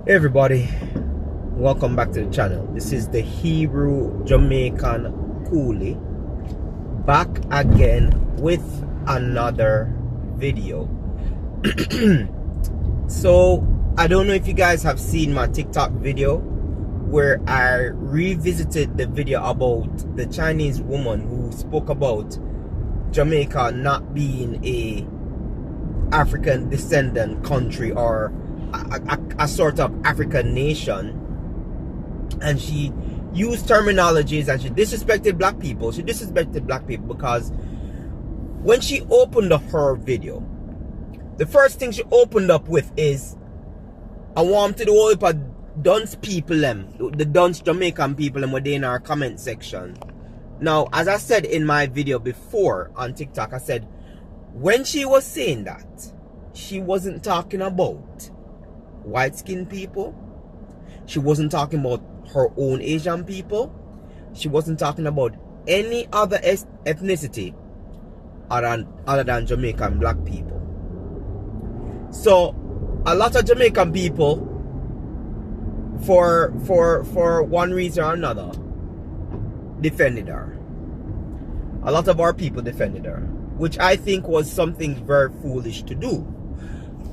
Hey everybody, welcome back to the channel. This is the Hebrew Jamaican Coolie back again with another video. So I don't know if you guys have seen my TikTok video where I revisited the video about the Chinese woman who spoke about Jamaica not being a African descendant country or a sort of African nation, and she used terminologies and she disrespected black people. She disrespected black people because when she opened up her video, the first thing she opened up with is, I want to the whole heap of dunce people the dunce Jamaican people them were in our comment section. Now, as I said in my video before on TikTok, I said when she was saying that, she wasn't talking about white-skinned people. She wasn't talking about her own Asian people. She wasn't talking about any other ethnicity other than Jamaican black people. So a lot of Jamaican people, for one reason or another, defended her. A lot of our people defended her, which I think was something very foolish to do.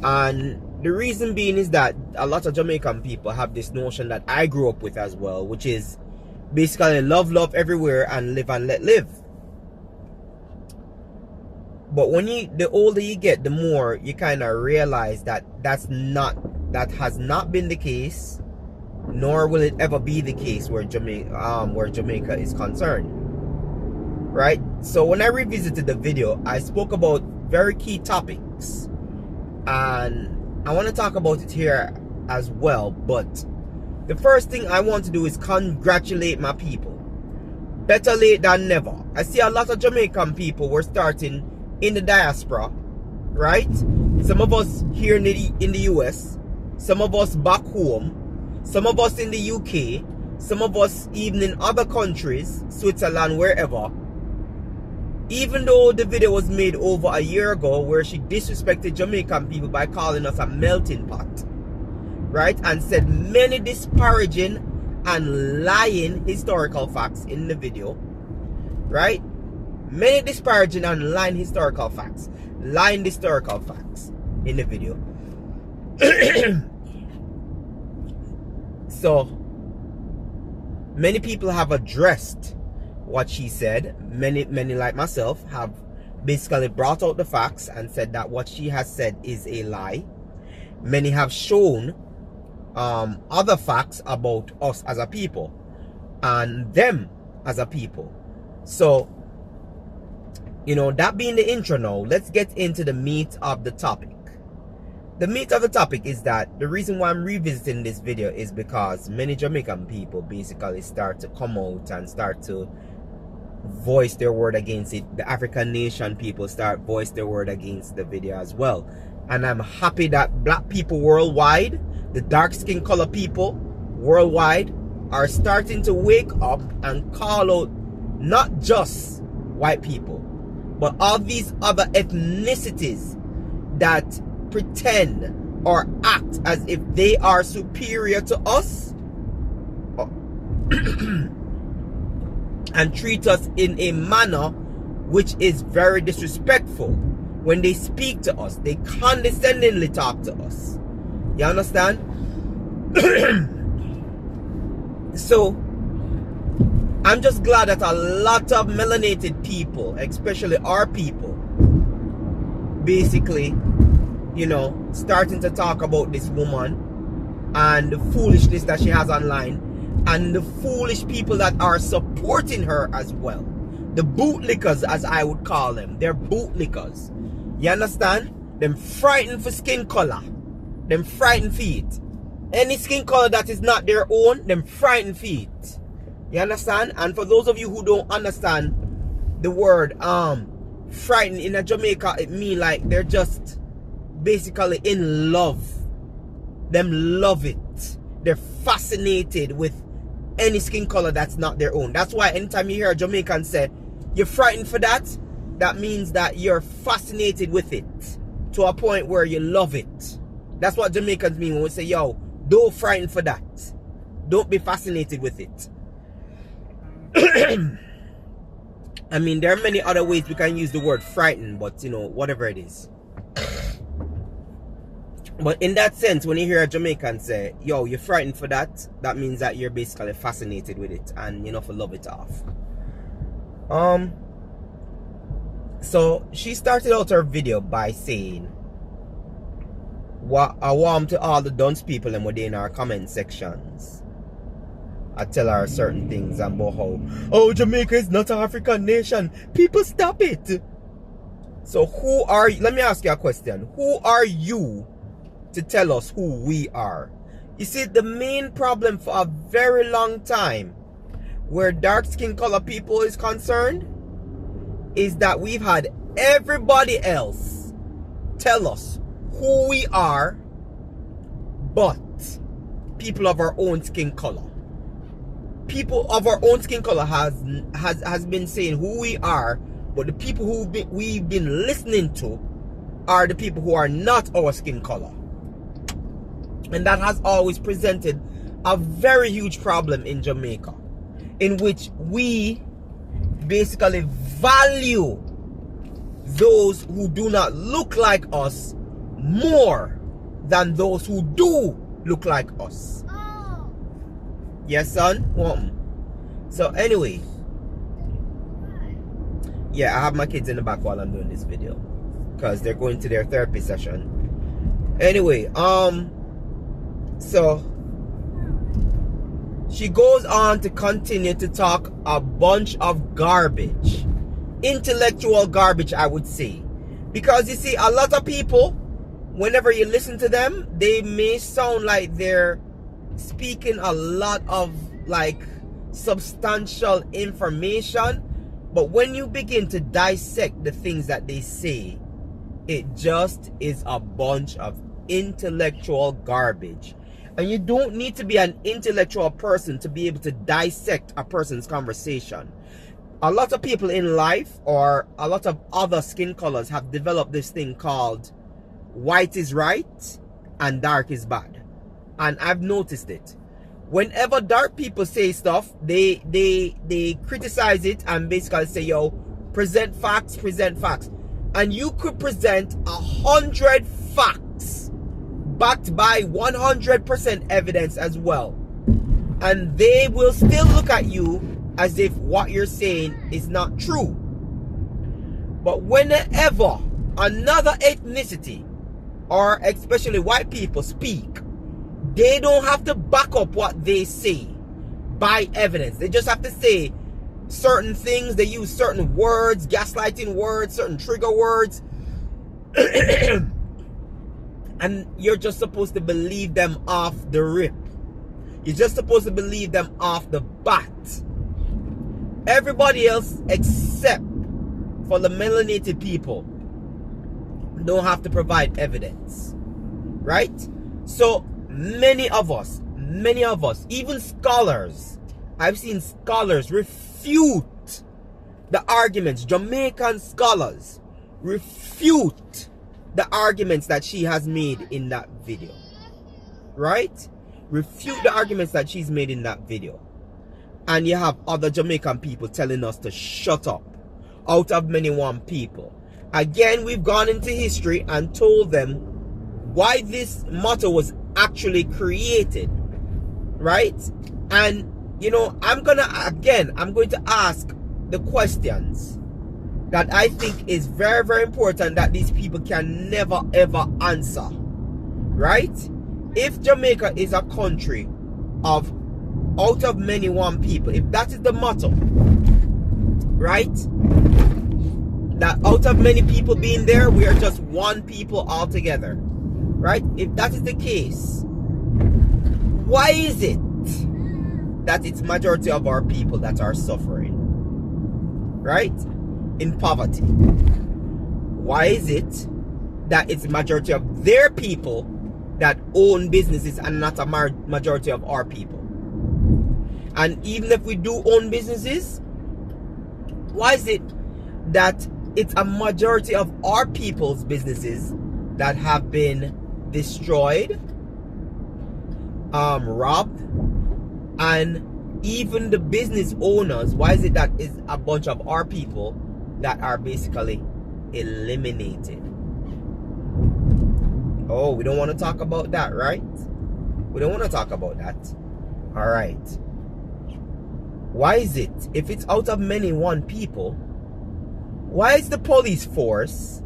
And the reason being is that a lot of Jamaican people have this notion that I grew up with as well, which is basically love everywhere and live and let live. But when the older you get, the more you kind of realize that that has not been the case, nor will it ever be the case where Jamaica is concerned. Right? So when I revisited the video, I spoke about very key topics, and I want to talk about it here as well. But the first thing I want to do is congratulate my people. Better late than never. I see a lot of Jamaican people were starting in the diaspora, right? Some of us here in the US, some of us back home, some of us in the UK, some of us even in other countries, Switzerland, wherever. Even though the video was made over a year ago where she disrespected Jamaican people by calling us a melting pot, right? And said many disparaging and lying historical facts in the video, right? Many disparaging and lying historical facts in the video. So many people have addressed what she said. Many like myself have basically brought out the facts and said that what she has said is a lie. Many have shown other facts about us as a people and them as a people. So, you know, that being the intro now, let's get into the meat of the topic. The meat of the topic is that the reason why I'm revisiting this video is because many Jamaican people basically start to come out and start to voice their word against it. The African nation people start voice their word against the video as well. And I'm happy that black people worldwide, the dark skin color people worldwide, are starting to wake up and call out not just white people, but all these other ethnicities that pretend or act as if they are superior to us and treat us in a manner which is very disrespectful. When they speak to us, they condescendingly talk to us. You understand? So I'm just glad that a lot of melanated people, especially our people, basically, you know, starting to talk about this woman and the foolishness that she has online, and the foolish people that are supporting her as well. The bootlickers, as I would call them. They're bootlickers. You understand? Them frightened for skin color. Them frightened for it. Any skin color that is not their own, them frightened for it. You understand? And for those of you who don't understand the word frightened in Jamaica, it means like they're just basically in love. Them love it. They're fascinated with any skin color that's not their own. That's why anytime you hear a Jamaican say, you're frightened for that, that means that you're fascinated with it to a point where you love it. That's what Jamaicans mean when we say, yo, Don't frighten for that. Don't be fascinated with it. I mean, there are many other ways we can use the word frighten, but you know, whatever it is. But in that sense, when you hear a Jamaican say, yo, you're frightened for that, that means that you're basically fascinated with it and you know, for love it off. So she started out her video by saying, what I warm to all the dunce people and within our comment sections. I tell her certain things about how, oh, Jamaica is not an African nation. People, stop it. So who are you? Let me ask you a question. Who are you to tell us who we are? You see, the main problem for a very long time where dark skin color people is concerned is that we've had everybody else tell us who we are, but people of our own skin color. People of our own skin color has been saying who we are, but the people we've been listening to are the people who are not our skin color. And that has always presented a very huge problem in Jamaica, in which we basically value those who do not look like us more than those who do look like us. Oh. Yes, son? So anyway, yeah, I have my kids in the back while I'm doing this video because they're going to their therapy session. Anyway, so she goes on to continue to talk a bunch of garbage. Intellectual garbage, I would say. Because you see, a lot of people, whenever you listen to them, they may sound like they're speaking a lot of like substantial information. But when you begin to dissect the things that they say, it just is a bunch of intellectual garbage. And you don't need to be an intellectual person to be able to dissect a person's conversation. A lot of people in life, or a lot of other skin colors, have developed this thing called white is right and dark is bad. And I've noticed it. Whenever dark people say stuff, they criticize it and basically say, yo, present facts, present facts. And you could present 100 facts backed by 100% evidence as well, and they will still look at you as if what you're saying is not true. But whenever another ethnicity, or especially white people, speak, they don't have to back up what they say by evidence. They just have to say certain things. They use certain words, gaslighting words, certain trigger words. And you're just supposed to believe them off the rip. You're just supposed to believe them off the bat. Everybody else, except for the melanated people, don't have to provide evidence. Right? So many of us, even scholars, I've seen scholars refute the arguments. Jamaican scholars refute the arguments that she has made in that video. Right? Refute the arguments that she's made in that video. And you have other Jamaican people telling us to shut up. Out of many one people. Again, we've gone into history and told them why this motto was actually created. Right? And, you know, I'm going to ask the questions that I think is very, very important that these people can never, ever answer. Right? If Jamaica is a country of out of many one people, if that is the motto, right? That out of many people being there, we are just one people altogether. Right? If that is the case, why is it that it's majority of our people that are suffering? Right? In poverty. Why is it that it's majority of their people that own businesses and not a majority of our people? And even if we do own businesses, why is it that it's a majority of our people's businesses that have been destroyed? robbed, and even the business owners, why is it that is a bunch of our people that are basically eliminated? Oh, we don't want to talk about that, right? We don't want to talk about that. All right. Why is it, if it's out of many one people, why is the police force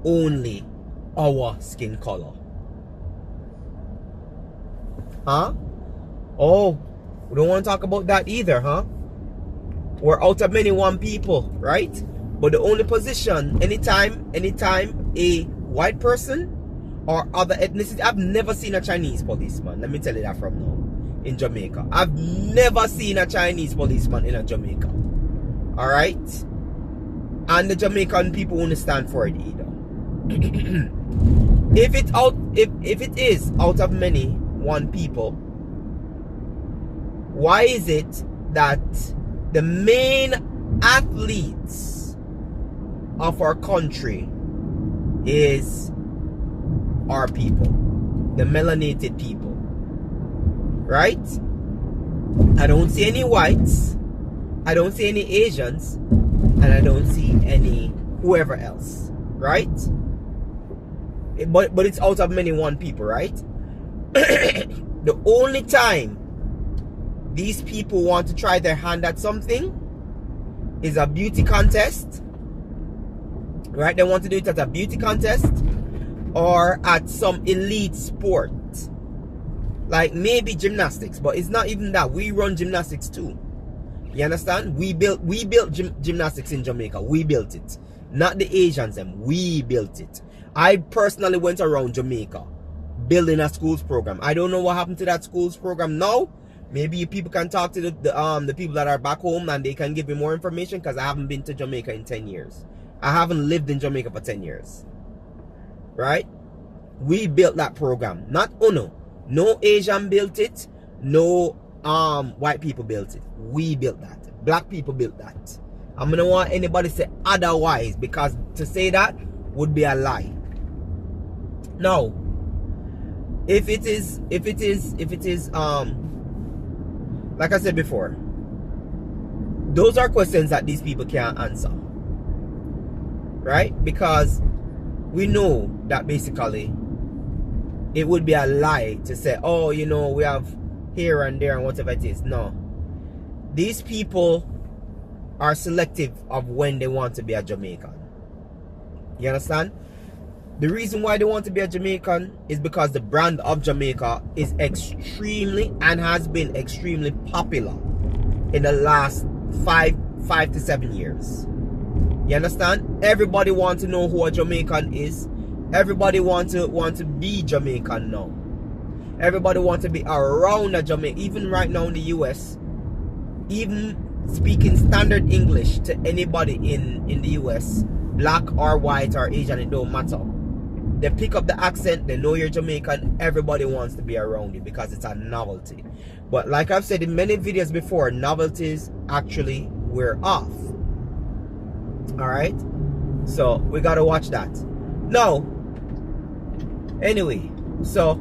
only our skin color? Huh? Oh, we don't want to talk about that either, huh? We're out of many one people, right? But the only position, anytime a white person or other ethnicity, I've never seen a Chinese policeman. Let me tell you that from now. In Jamaica, I've never seen a Chinese policeman in Jamaica. All right, and the Jamaican people won't stand for it either. if it is out of many one people, why is it that the main athletes of our country is our people, the melanated people, right? I don't see any whites, I don't see any Asians, and I don't see any whoever else, right? But it's out of many one people, right? The only time these people want to try their hand at something is a beauty contest, right? They want to do it at a beauty contest or at some elite sport, like maybe gymnastics, but it's not even that. We run gymnastics too. You understand? We built gymnastics in Jamaica. We built it, not the Asians. Them, we built it. I personally went around Jamaica building a schools program. I don't know what happened to that schools program now. Maybe you people can talk to the people that are back home and they can give me more information, because I haven't been to Jamaica in 10 years. I haven't lived in Jamaica for 10 years. Right? We built that program. Not Uno. No Asian built it. No white people built it. We built that. Black people built that. I'm gonna want anybody to say otherwise, because to say that would be a lie. Now, if it is like I said before, those are questions that these people can't answer, right? Because we know that basically it would be a lie to say, oh, you know, we have here and there and whatever it is. No, these people are selective of when they want to be a Jamaican. You understand? The reason why they want to be a Jamaican is because the brand of Jamaica is extremely and has been extremely popular in the last 5 to 7 years. You understand? Everybody wants to know who a Jamaican is. Everybody want to be Jamaican now. Everybody wants to be around a Jamaica. Even right now in the US, even speaking standard English to anybody in the US, black or white or Asian, it don't matter. They pick up the accent, they know you're Jamaican, everybody wants to be around you because it's a novelty. But like I've said in many videos before, novelties actually wear off. Alright? So we gotta watch that. Now, anyway, so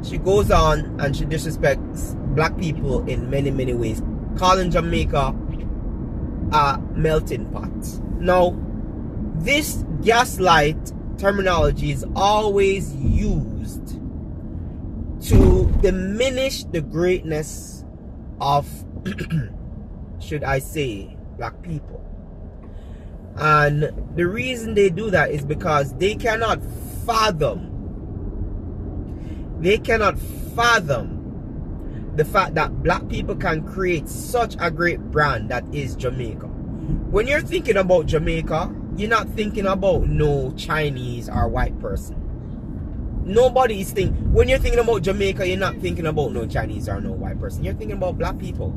she goes on and she disrespects black people in many ways, calling Jamaica a melting pot. Now, this gaslight terminology is always used to diminish the greatness of should I say black people. And the reason they do that is because they cannot fathom the fact that black people can create such a great brand that is Jamaica. When you're thinking about Jamaica, you're not thinking about no Chinese or white person. Nobody is thinking, when you're thinking about Jamaica, you're not thinking about no Chinese or no white person. You're thinking about black people.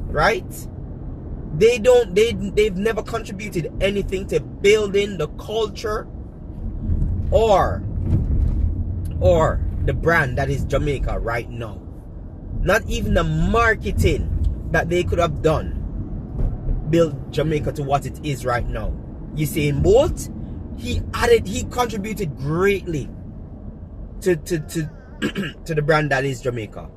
Right? They've never contributed anything to building the culture or the brand that is Jamaica right now. Not even the marketing that they could have done build Jamaica to what it is right now. Usain Bolt, he contributed greatly to to the brand that is Jamaica.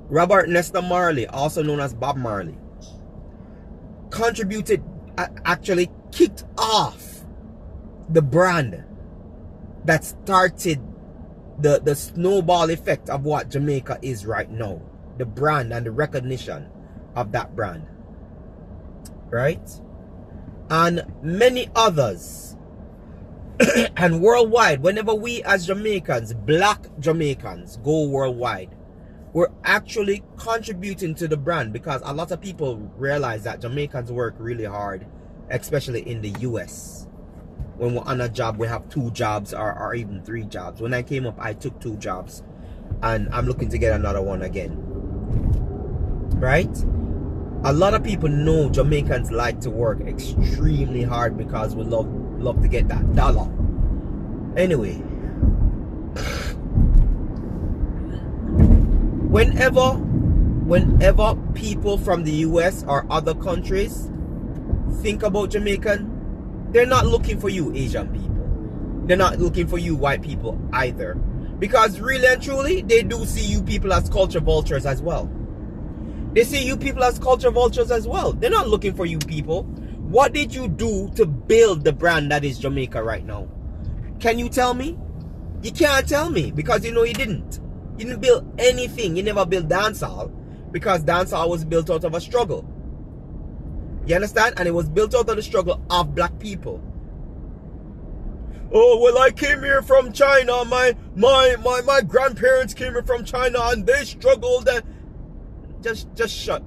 Robert Nesta Marley, also known as Bob Marley, contributed, actually kicked off the brand that started the snowball effect of what Jamaica is right now. The brand and the recognition of that brand. Right? And many others. And worldwide, whenever we as Jamaicans, black Jamaicans, go worldwide, we're actually contributing to the brand, because a lot of people realize that Jamaicans work really hard, especially in the US. When we're on a job, we have 2 jobs or even 3 jobs. When I came up, I took 2 jobs, and I'm looking to get another one again. Right? A lot of people know Jamaicans like to work extremely hard because we love to get that dollar. Anyway, whenever people from the US or other countries think about Jamaican, they're not looking for you Asian people. They're not looking for you white people either. Because really and truly, they do see you people as culture vultures as well. They see you people as culture vultures as well. They're not looking for you people. What did you do to build the brand that is Jamaica right now? Can you tell me? You can't tell me, because you know you didn't. You didn't build anything. You never built dancehall, because dancehall was built out of a struggle. You understand? And it was built out of the struggle of black people. Oh, well, I came here from China. My grandparents came here from China and they struggled. Just shut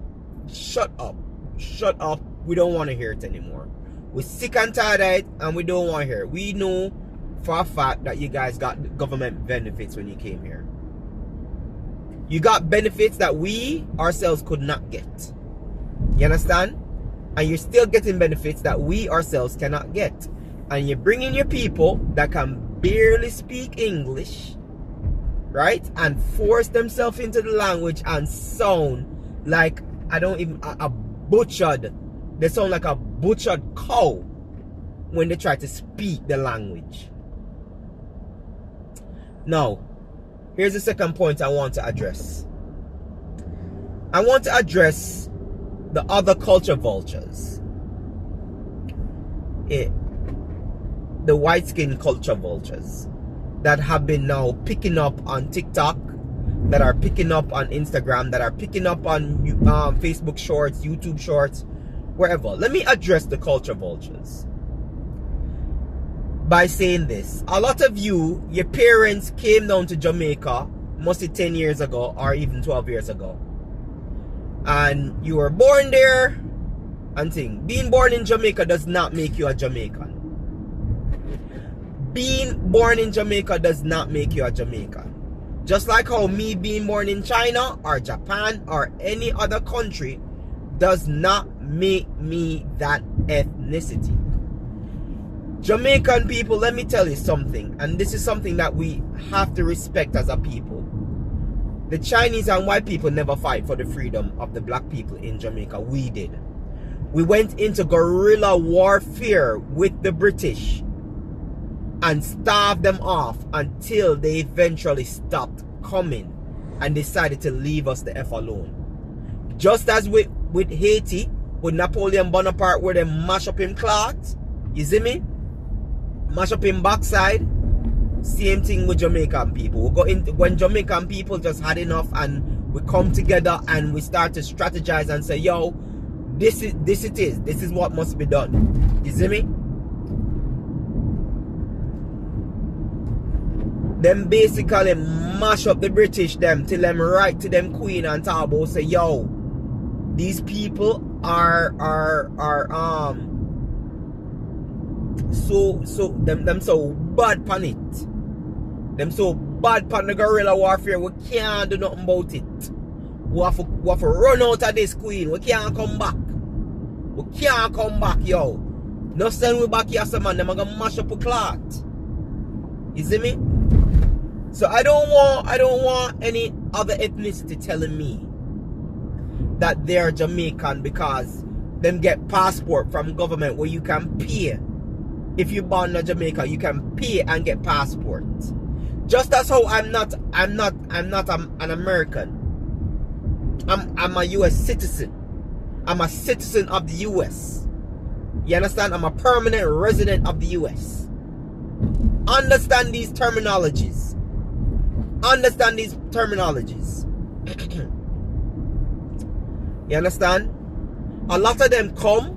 up. Shut up. We don't want to hear it anymore. We're sick and tired of it, and we don't want to hear it. We know for a fact that you guys got government benefits when you came here. You got benefits that we ourselves could not get. You understand? And you're still getting benefits that we ourselves cannot get. And you're bringing your people that can barely speak English, right? And force themselves into the language and sound like, a butchered, they sound like a butchered cow when they try to speak the language. Now, here's the second point I want to address. I want to address the other culture vultures. The white-skinned culture vultures that have been now picking up on TikTok, that are picking up on Instagram, that are picking up on Facebook Shorts, YouTube Shorts, wherever. Let me address the culture vultures by saying this. A lot of you, your parents came down to Jamaica mostly 10 years ago or even 12 years ago. And you were born there and thing. Being born in Jamaica does not make you a Jamaican. Being born in Jamaica does not make you a Jamaican. Just like how me being born in China or Japan or any other country does not make me that ethnicity. Jamaican people, let me tell you something, and this is something that we have to respect as a people. The Chinese and white people never fight for the freedom of the black people in Jamaica. We did. We went into guerrilla warfare with the British and starved them off until they eventually stopped coming and decided to leave us the F alone. Just as with Haiti, with Napoleon Bonaparte, where they mash up him clots, you see me? Mash up him backside. Same thing with Jamaican people. We go into, when Jamaican people just had enough, and we come together and we start to strategize and say, yo, this is what must be done. You see me? Them basically mash up the British them till them write to them queen and talk about, say, yo, these people are them so bad pan it. Them so bad pan the guerrilla warfare, we can't do nothing about it. We have to run out of this queen. We can't come back. We can't come back, yo. No send we back here, some man, them are gonna mash up a clot. You see me? So I don't want any other ethnicity telling me that they're Jamaican because them get passport from government where you can pay if you're born in Jamaica, you can pay and get passport. Just as how I'm not an American. I'm a US citizen. I'm a citizen of the US. You understand? I'm a permanent resident of the US. Understand these terminologies. Understand these terminologies. You understand? A lot of them come,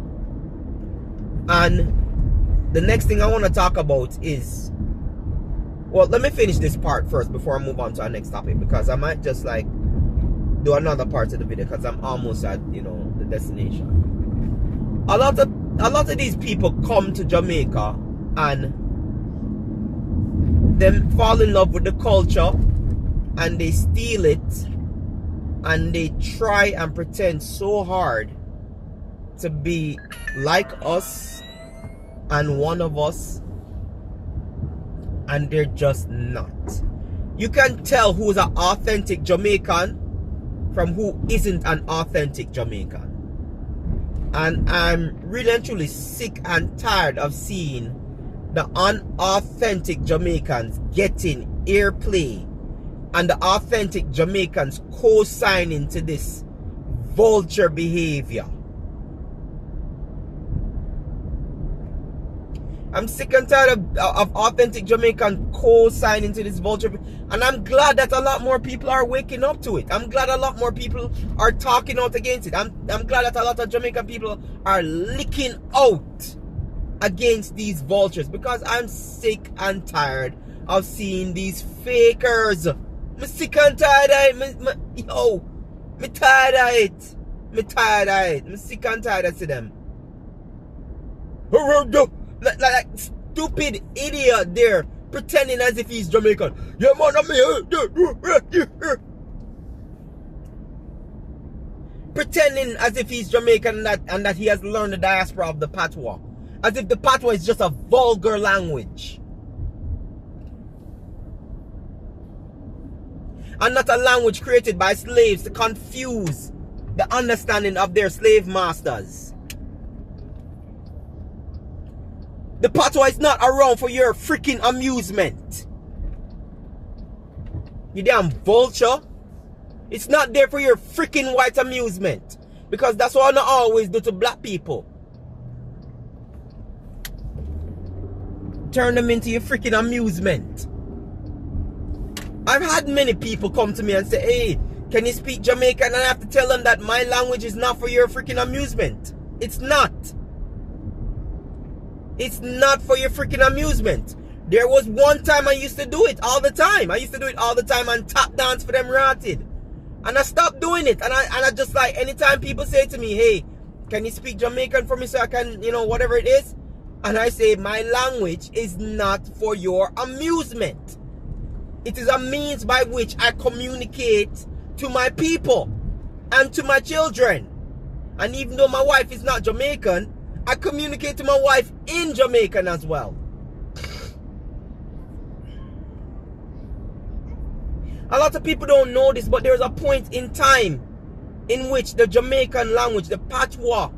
and the next thing I want to talk about is, well, let me finish this part first before I move on to our next topic, because I might just like do another part of the video because I'm almost at, you know, the destination. A lot of these people come to Jamaica and them fall in love with the culture and they steal it, and they try and pretend so hard to be like us and one of us, and they're just not. You can tell who's an authentic Jamaican from who isn't an authentic Jamaican. And I'm really and truly sick and tired of seeing the unauthentic Jamaicans getting airplay and the authentic Jamaicans co-signing to this vulture behavior. I'm sick and tired of authentic Jamaican co-signing to this vulture. And I'm glad that a lot more people are waking up to it. I'm glad a lot more people are talking out against it. I'm glad that a lot of Jamaican people are licking out against these vultures, because I'm sick and tired of seeing these fakers. I'm sick and tired of it. I'm tired of it. I'm tired of it. I'm sick and tired of them. Like stupid idiot there pretending as if he's Jamaican. Yeah, man, I'm here. Pretending as if he's Jamaican and that he has learned the diaspora of the patois. As if the patois is just a vulgar language. And not a language created by slaves to confuse the understanding of their slave masters. The patois is not around for your freaking amusement. You damn vulture. It's not there for your freaking white amusement. Because that's what I always do to black people. Turn them into your freaking amusement. I've had many people come to me and say, hey, can you speak Jamaican? And I have to tell them that my language is not for your freaking amusement. It's not. It's not for your freaking amusement. There was one time I used to do it all the time. I used to do it all the time and tap dance for them rotted. And I stopped doing it. And I just like, anytime people say to me, hey, can you speak Jamaican for me so I can, you know, whatever it is? And I say, my language is not for your amusement. It is a means by which I communicate to my people and to my children. And even though my wife is not Jamaican, I communicate to my wife in Jamaican as well. A lot of people don't know this, but there's a point in time in which the Jamaican language, the patois,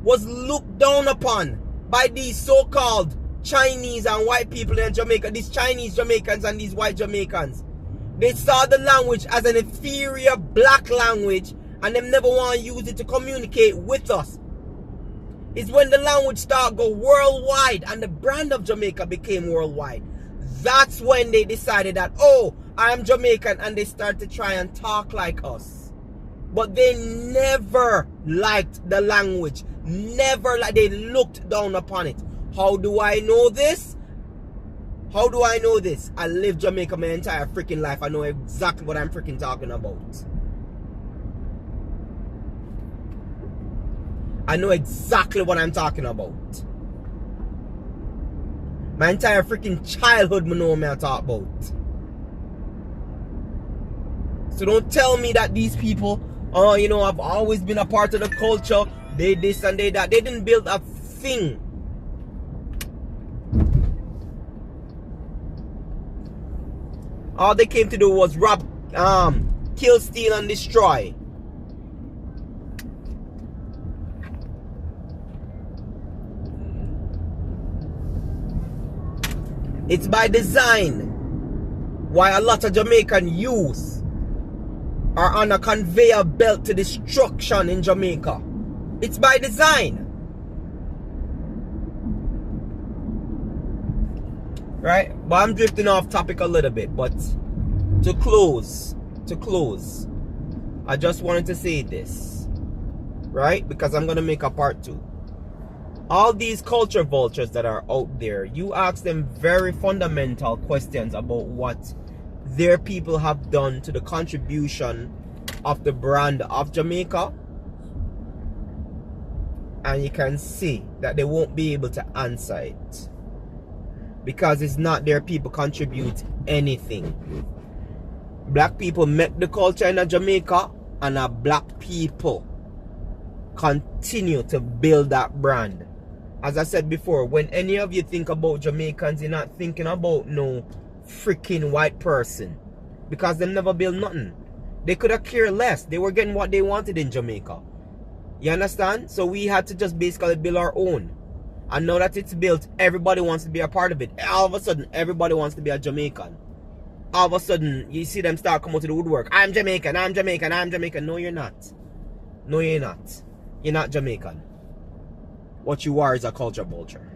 was looked down upon by these so-called Chinese and white people in Jamaica. These Chinese Jamaicans and these white Jamaicans. They saw the language as an inferior black language, and them never want to use it to communicate with us. It's when the language started go worldwide and the brand of Jamaica became worldwide. That's when they decided that, oh, I'm Jamaican, and they started to try and talk like us. But they never liked the language. Never, like, they looked down upon it. How do I know this? How do I know this? I lived Jamaica my entire freaking life. I know exactly what I'm freaking talking about. I know exactly what I'm talking about. My entire freaking childhood, I know what I'm talking about. So don't tell me that these people, you know, have always been a part of the culture. They this and they that. They didn't build a thing. All they came to do was rob, kill, steal, and destroy. It's by design why a lot of Jamaican youth are on a conveyor belt to destruction in Jamaica. It's by design. Right? But I'm drifting off topic a little bit. But to close, I just wanted to say this. Right? Because I'm going to make a part 2. All these culture vultures that are out there, you ask them very fundamental questions about what their people have done to the contribution of the brand of Jamaica, and you can see that they won't be able to answer it, because it's not their people contribute anything. Black people make the culture in Jamaica, and our black people continue to build that brand. As I said before, when any of you think about Jamaicans, you're not thinking about no freaking white person, because they never built nothing. They could have cared less. They were getting what they wanted in Jamaica. You understand? So we had to just basically build our own. And now that it's built, everybody wants to be a part of it. All of a sudden, everybody wants to be a Jamaican. All of a sudden, you see them start coming to the woodwork. I'm Jamaican, I'm Jamaican, I'm Jamaican. No, you're not. No, you're not. You're not Jamaican. What you are is a culture vulture.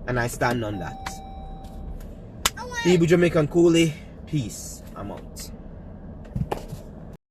And I stand on that. People Jamaican Coolie, peace. I'm out.